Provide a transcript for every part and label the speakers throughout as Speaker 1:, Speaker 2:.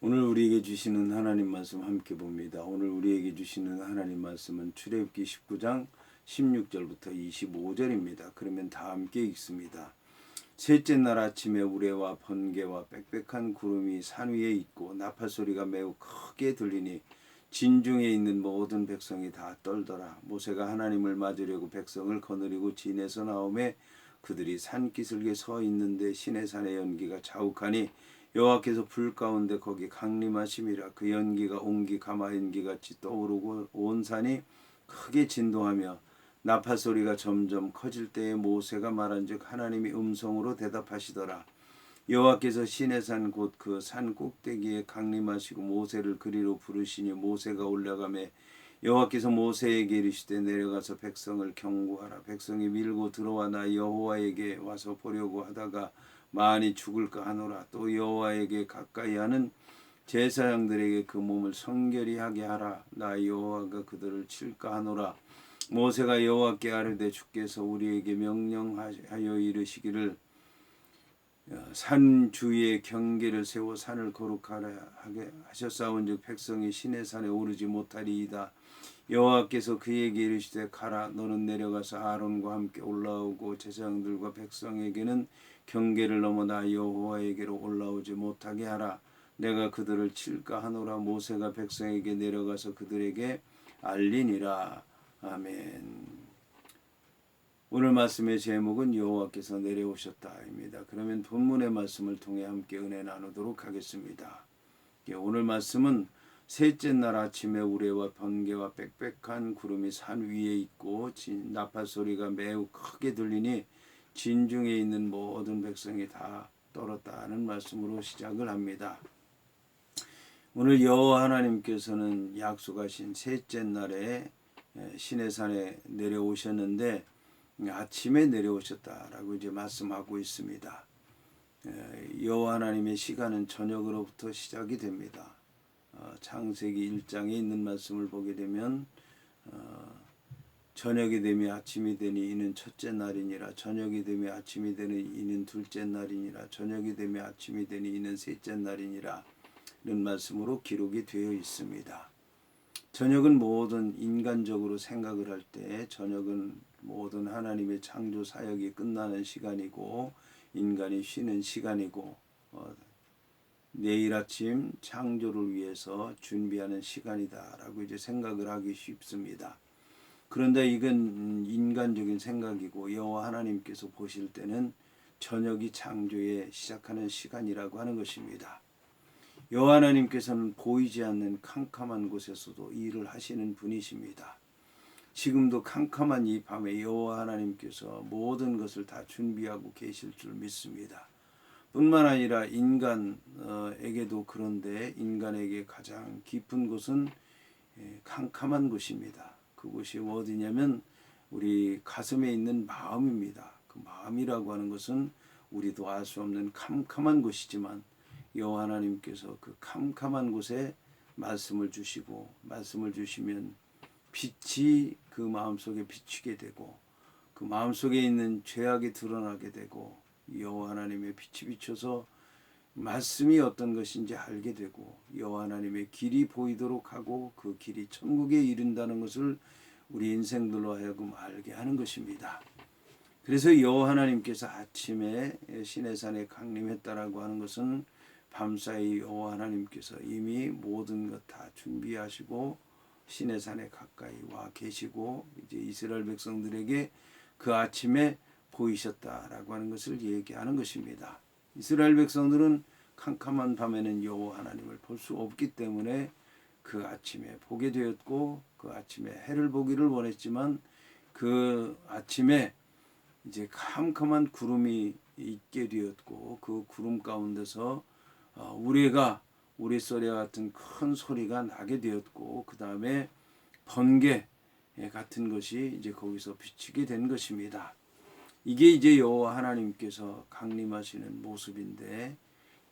Speaker 1: 오늘 우리에게 주시는 하나님 말씀 함께 봅니다. 오늘 우리에게 주시는 하나님 말씀은 출애굽기 19장 16절부터 25절입니다. 그러면 다 함께 읽습니다. 셋째 날 아침에 우레와 번개와 빽빽한 구름이 산 위에 있고 나팔 소리가 매우 크게 들리니 진중에 있는 모든 백성이 다 떨더라. 모세가 하나님을 맞으려고 백성을 거느리고 진에서 나오매 그들이 산기슭에 서 있는데 시내산의 연기가 자욱하니 여호와께서 불 가운데 거기 강림하심이라. 그 연기가 옹기 가마 연기같이 떠오르고 온 산이 크게 진동하며 나팔 소리가 점점 커질 때에 모세가 말한즉 하나님이 음성으로 대답하시더라. 여호와께서 시내산 곧 그 산 꼭대기에 강림하시고 모세를 그리로 부르시니 모세가 올라가매 여호와께서 모세에게 이르시되 내려가서 백성을 경고하라. 백성이 밀고 들어와 나 여호와에게 와서 보려고 하다가 많이 죽을까 하노라. 또 여호와에게 가까이 하는 제사장들에게 그 몸을 성결히 하게 하라. 나 여호와가 그들을 칠까 하노라. 모세가 여호와께 아뢰되 주께서 우리에게 명령하여 이르시기를 산 주위에 경계를 세워 산을 거룩하게 하셨사온즉 백성이 시내산에 오르지 못하리이다. 여호와께서 그에게 이르시되 가라. 너는 내려가서 아론과 함께 올라오고 제사장들과 백성에게는 경계를 넘어 나 여호와에게로 올라오지 못하게 하라. 내가 그들을 칠까 하노라. 모세가 백성에게 내려가서 그들에게 알리니라. 아멘. 오늘 말씀의 제목은 여호와께서 내려오셨다입니다. 그러면 본문의 말씀을 통해 함께 은혜 나누도록 하겠습니다. 오늘 말씀은 셋째 날 아침에 우레와 번개와 빽빽한 구름이 산 위에 있고 나팔 소리가 매우 크게 들리니 진중에 있는 모든 백성이 다 떨었다는 말씀으로 시작을 합니다. 오늘 여호와 하나님께서는 약속하신 셋째 날에 시내산에 내려오셨는데 아침에 내려오셨다라고 이제 말씀하고 있습니다. 여호와 하나님의 시간은 저녁으로부터 시작이 됩니다. 창세기 1장에 있는 말씀을 보게 되면 저녁이 되며 아침이 되니 이는 첫째 날이니라. 저녁이 되며 아침이 되니 이는 둘째 날이니라. 저녁이 되며 아침이 되니 이는 셋째 날이니라. 이런 말씀으로 기록이 되어 있습니다. 저녁은 모든 인간적으로 생각을 할 때 저녁은 모든 하나님의 창조 사역이 끝나는 시간이고 인간이 쉬는 시간이고 내일 아침 창조를 위해서 준비하는 시간이다라고 이제 생각을 하기 쉽습니다. 그런데 이건 인간적인 생각이고 여호와 하나님께서 보실 때는 저녁이 창조의 시작하는 시간이라고 하는 것입니다. 여호와 하나님께서는 보이지 않는 캄캄한 곳에서도 일을 하시는 분이십니다. 지금도 캄캄한 이 밤에 여호와 하나님께서 모든 것을 다 준비하고 계실 줄 믿습니다. 뿐만 아니라 인간에게도 그런데 인간에게 가장 깊은 곳은 캄캄한 곳입니다. 그곳이 어디냐면 우리 가슴에 있는 마음입니다. 그 마음이라고 하는 것은 우리도 알 수 없는 캄캄한 곳이지만 여호와 하나님께서 그 캄캄한 곳에 말씀을 주시고 말씀을 주시면 빛이 그 마음속에 비추게 되고 그 마음속에 있는 죄악이 드러나게 되고 여호와 하나님의 빛이 비춰서 말씀이 어떤 것인지 알게 되고 여호와 하나님의 길이 보이도록 하고 그 길이 천국에 이른다는 것을 우리 인생들로 하여금 알게 하는 것입니다. 그래서 여호와 하나님께서 아침에 시내산에 강림했다라고 하는 것은 밤사이 여호와 하나님께서 이미 모든 것 다 준비하시고 시내산에 가까이 와 계시고 이제 이스라엘 백성들에게 그 아침에 보이셨다라고 하는 것을 얘기하는 것입니다. 이스라엘 백성들은 캄캄한 밤에는 여호와 하나님을 볼 수 없기 때문에 그 아침에 보게 되었고 그 아침에 해를 보기를 원했지만 그 아침에 이제 캄캄한 구름이 있게 되었고 그 구름 가운데서 우리 소리와 같은 큰 소리가 나게 되었고 그 다음에 번개 같은 것이 이제 거기서 비치게 된 것입니다. 이게 이제 여호와 하나님께서 강림하시는 모습인데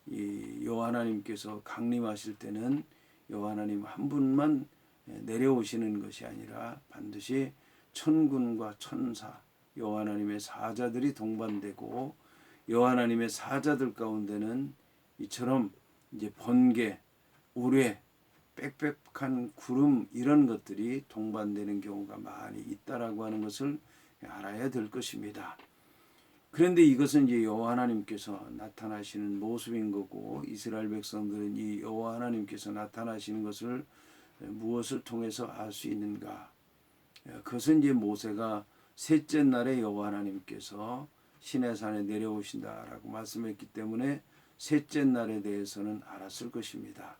Speaker 1: 이 여호와 하나님께서 강림하실 때는 여호와 하나님 한 분만 내려오시는 것이 아니라 반드시 천군과 천사 여호와 하나님의 사자들이 동반되고 여호와 하나님의 사자들 가운데는 이처럼 이제 번개 우레, 빽빽한 구름 이런 것들이 동반되는 경우가 많이 있다라고 하는 것을 알아야 될 것입니다. 그런데 이것은 이제 여호와 하나님께서 나타나시는 모습인 거고, 이스라엘 백성들은 이 여호와 하나님께서 나타나시는 것을 무엇을 통해서 알 수 있는가? 그것은 이제 모세가 셋째 날에 여호와 하나님께서 시내산에 내려오신다라고 말씀했기 때문에 셋째 날에 대해서는 알았을 것입니다.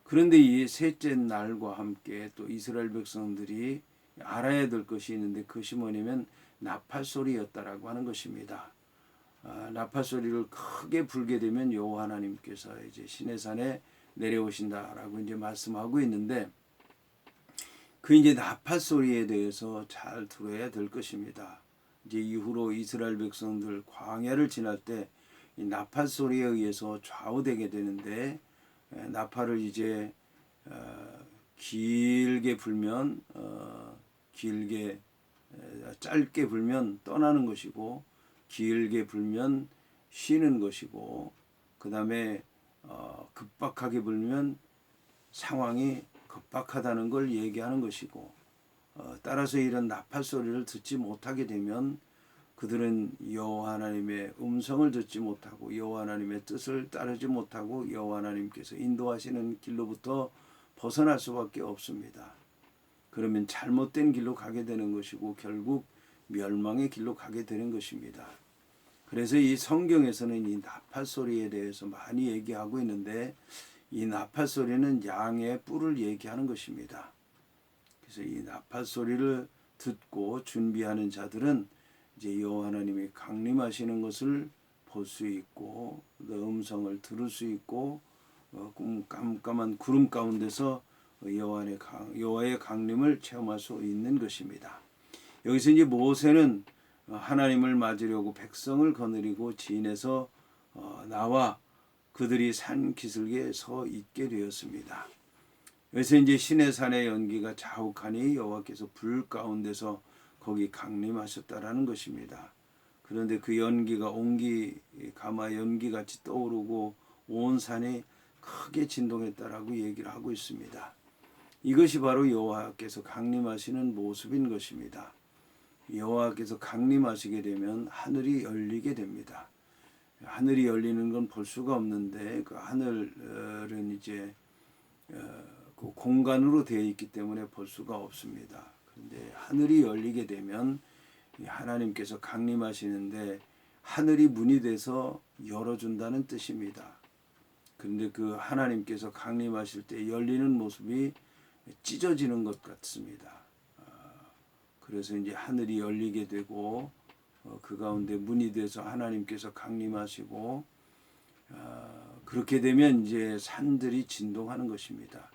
Speaker 1: 그런데 이 셋째 날과 함께 또 이스라엘 백성들이 알아야 될 것이 있는데, 그것이 뭐냐면 나팔 소리였다라고 하는 것입니다. 나팔 소리를 크게 불게 되면 여호와 하나님께서 이제 시내산에 내려오신다라고 이제 말씀하고 있는데, 그 이제 나팔 소리에 대해서 잘 들어야 될 것입니다. 이제 이후로 이스라엘 백성들 광야를 지날 때 이 나팔 소리에 의해서 좌우되게 되는데, 나팔을 이제 길게 불면 길게, 짧게 불면 떠나는 것이고, 길게 불면 쉬는 것이고, 그 다음에 급박하게 불면 상황이 급박하다는 걸 얘기하는 것이고, 따라서 이런 나팔 소리를 듣지 못하게 되면 그들은 여호와 하나님의 음성을 듣지 못하고 여호와 하나님의 뜻을 따르지 못하고 여호와 하나님께서 인도하시는 길로부터 벗어날 수밖에 없습니다. 그러면 잘못된 길로 가게 되는 것이고 결국 멸망의 길로 가게 되는 것입니다. 그래서 이 성경에서는 이 나팔 소리에 대해서 많이 얘기하고 있는데, 이 나팔 소리는 양의 뿔을 얘기하는 것입니다. 그래서 이 나팔 소리를 듣고 준비하는 자들은 이제 여호와 하나님이 강림하시는 것을 볼 수 있고, 그 음성을 들을 수 있고, 깜깜한 구름 가운데서 여호와의 강림을 체험할 수 있는 것입니다. 여기서 이제 모세는 하나님을 맞으려고 백성을 거느리고 진에서 나와 그들이 산 기슭에 서 있게 되었습니다. 그래서 이제 시내산의 연기가 자욱하니 여호와께서 불 가운데서 거기 강림하셨다라는 것입니다. 그런데 그 연기가 옹기 가마 연기같이 떠오르고 온 산이 크게 진동했다라고 얘기를 하고 있습니다. 이것이 바로 여호와께서 강림하시는 모습인 것입니다. 여호와께서 강림하시게 되면 하늘이 열리게 됩니다. 하늘이 열리는 건 볼 수가 없는데, 그 하늘은 이제 그 공간으로 되어 있기 때문에 볼 수가 없습니다. 그런데 하늘이 열리게 되면 하나님께서 강림하시는데 하늘이 문이 돼서 열어준다는 뜻입니다. 그런데 그 하나님께서 강림하실 때 열리는 모습이 찢어지는 것 같습니다. 그래서 이제 하늘이 열리게 되고 그 가운데 문이 돼서 하나님께서 강림하시고, 그렇게 되면 이제 산들이 진동하는 것입니다.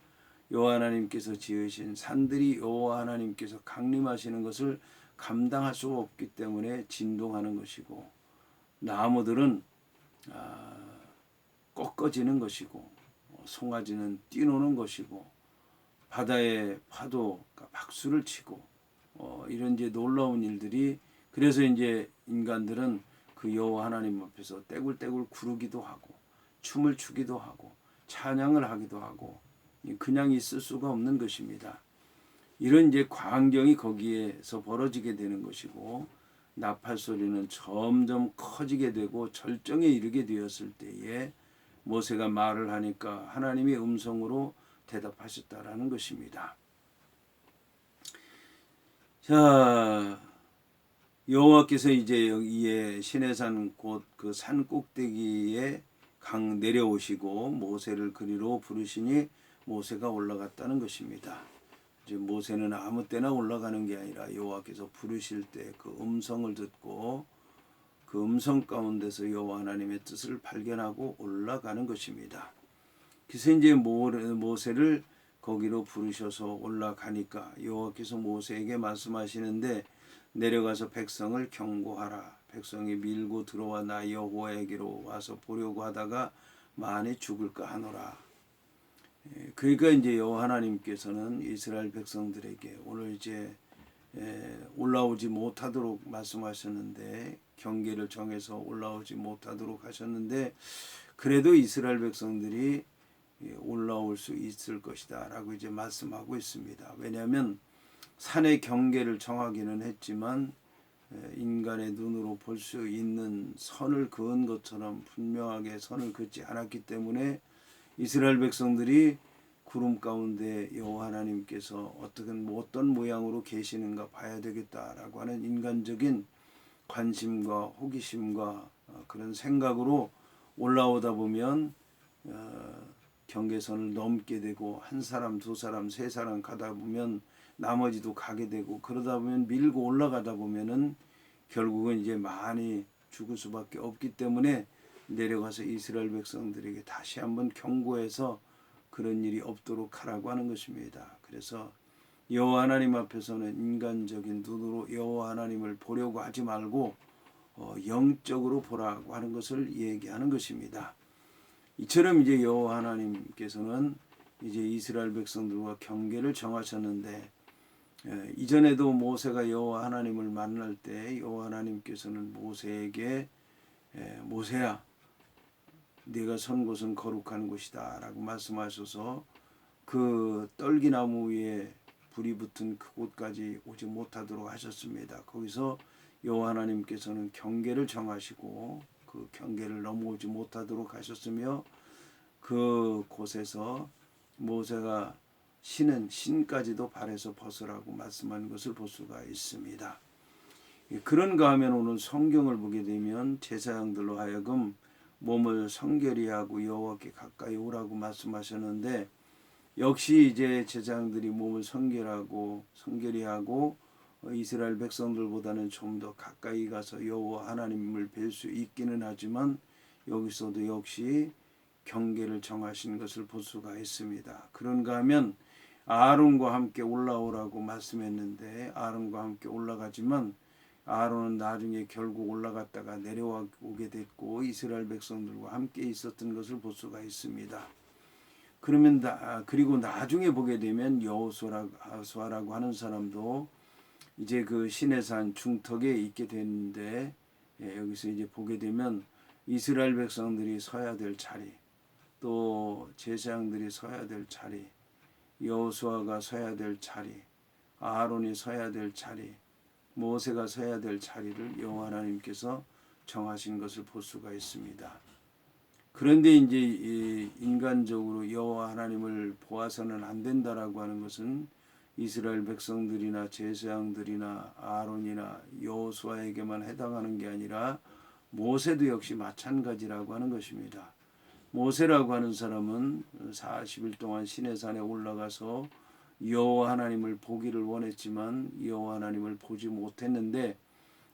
Speaker 1: 여호와 하나님께서 지으신 산들이 여호와 하나님께서 강림하시는 것을 감당할 수 없기 때문에 진동하는 것이고, 나무들은 꺾어지는 것이고, 송아지는 뛰노는 것이고, 바다의 파도가 박수를 치고, 이런 이제 놀라운 일들이, 그래서 이제 인간들은 그 여호와 하나님 앞에서 떼굴떼굴 구르기도 하고 춤을 추기도 하고 찬양을 하기도 하고 그냥 있을 수가 없는 것입니다. 이런 이제 광경이 거기에서 벌어지게 되는 것이고, 나팔 소리는 점점 커지게 되고 절정에 이르게 되었을 때에 모세가 말을 하니까 하나님의 음성으로 대답하셨다라는 것입니다. 자, 여호와께서 이제 여기에 시내산 곧 그 산 꼭대기에 내려오시고 모세를 그리로 부르시니 모세가 올라갔다는 것입니다. 이제 모세는 아무 때나 올라가는 게 아니라 여호와께서 부르실 때 그 음성을 듣고 그 음성 가운데서 여호와 하나님의 뜻을 발견하고 올라가는 것입니다. 그래서 이제 모세를 거기로 부르셔서 올라가니까 여호와께서 모세에게 말씀하시는데, 내려가서 백성을 경고하라. 백성이 밀고 들어와 나 여호와에게로 와서 보려고 하다가 많이 죽을까 하노라. 그러니까 이제 여호와 하나님께서는 이스라엘 백성들에게 오늘 이제 올라오지 못하도록 말씀하셨는데, 경계를 정해서 올라오지 못하도록 하셨는데, 그래도 이스라엘 백성들이 올라올 수 있을 것이다 라고 이제 말씀하고 있습니다. 왜냐하면 산의 경계를 정하기는 했지만 인간의 눈으로 볼 수 있는 선을 그은 것처럼 분명하게 선을 긋지 않았기 때문에 이스라엘 백성들이 구름 가운데 여호와 하나님께서 어떤 모양으로 계시는가 봐야 되겠다라고 하는 인간적인 관심과 호기심과 그런 생각으로 올라오다 보면 경계선을 넘게 되고 한 사람, 두 사람, 세 사람 가다 보면 나머지도 가게 되고 그러다 보면 밀고 올라가다 보면은 결국은 이제 많이 죽을 수밖에 없기 때문에 내려가서 이스라엘 백성들에게 다시 한번 경고해서 그런 일이 없도록 하라고 하는 것입니다. 그래서 여호와 하나님 앞에서는 인간적인 눈으로 여호와 하나님을 보려고 하지 말고 영적으로 보라고 하는 것을 얘기하는 것입니다. 이처럼 이제 여호와 하나님께서는 이제 이스라엘 백성들과 경계를 정하셨는데 이전에도 모세가 여호와 하나님을 만날 때 여호와 하나님께서는 모세에게 모세야 네가 선 곳은 거룩한 곳이다 라고 말씀하셔서 그 떨기나무 위에 불이 붙은 그곳까지 오지 못하도록 하셨습니다. 거기서 여호와 하나님께서는 경계를 정하시고 그 경계를 넘어오지 못하도록 하셨으며 그 곳에서 모세가 신까지도 발에서 벗으라고 말씀한 것을 볼 수가 있습니다. 그런가 하면 오늘 성경을 보게 되면 제사장들로 하여금 몸을 성결히 하고 여호와께 가까이 오라고 말씀하셨는데 역시 이제 제사장들이 몸을 성결히 하고 이스라엘 백성들보다는 좀 더 가까이 가서 여호와 하나님을 뵐 수 있기는 하지만 여기서도 역시 경계를 정하신 것을 볼 수가 있습니다. 그런가 하면 아론과 함께 올라오라고 말씀했는데 아론과 함께 올라가지만 아론은 나중에 결국 올라갔다가 내려오게 됐고 이스라엘 백성들과 함께 있었던 것을 볼 수가 있습니다. 그리고 나중에 보게 되면 여호수아라고 하는 사람도 이제 그 시내산 중턱에 있게 됐는데 여기서 이제 보게 되면 이스라엘 백성들이 서야 될 자리, 또 제사장들이 서야 될 자리, 여호수아가 서야 될 자리, 아론이 서야 될 자리, 모세가 서야 될 자리를 여호와 하나님께서 정하신 것을 볼 수가 있습니다. 그런데 이제 인간적으로 여호와 하나님을 보아서는 안 된다라고 하는 것은 이스라엘 백성들이나 제사장들이나 아론이나 여호수아에게만 해당하는 게 아니라 모세도 역시 마찬가지라고 하는 것입니다. 모세라고 하는 사람은 40일 동안 시내산에 올라가서 여호와 하나님을 보기를 원했지만 여호와 하나님을 보지 못했는데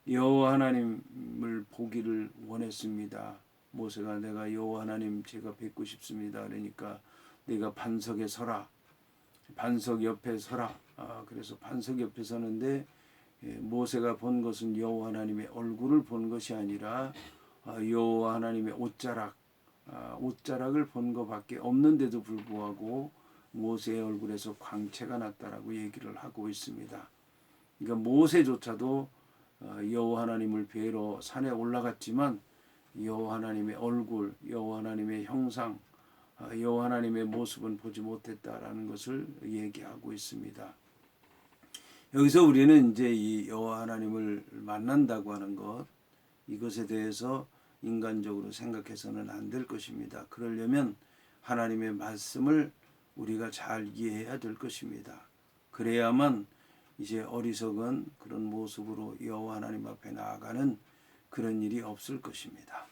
Speaker 1: 여호와 하나님을 보기를 원했습니다. 모세가 내가 여호와 하나님 제가 뵙고 싶습니다. 그러니까 내가 반석에 서라. 반석 옆에 서라. 그래서 반석 옆에 서는데 모세가 본 것은 여호와 하나님의 얼굴을 본 것이 아니라 여호와 하나님의 옷자락을 본 것밖에 없는데도 불구하고 모세의 얼굴에서 광채가 났다라고 얘기를 하고 있습니다. 그러니까 모세조차도 여호와 하나님을 뵈러 산에 올라갔지만 여호와 하나님의 얼굴, 여호와 하나님의 형상, 여호와 하나님의 모습은 보지 못했다라는 것을 얘기하고 있습니다. 여기서 우리는 이제 이 여호와 하나님을 만난다고 하는 것, 이것에 대해서 인간적으로 생각해서는 안 될 것입니다. 그러려면 하나님의 말씀을 우리가 잘 이해해야 될 것입니다. 그래야만 이제 어리석은 그런 모습으로 여호와 하나님 앞에 나아가는 그런 일이 없을 것입니다.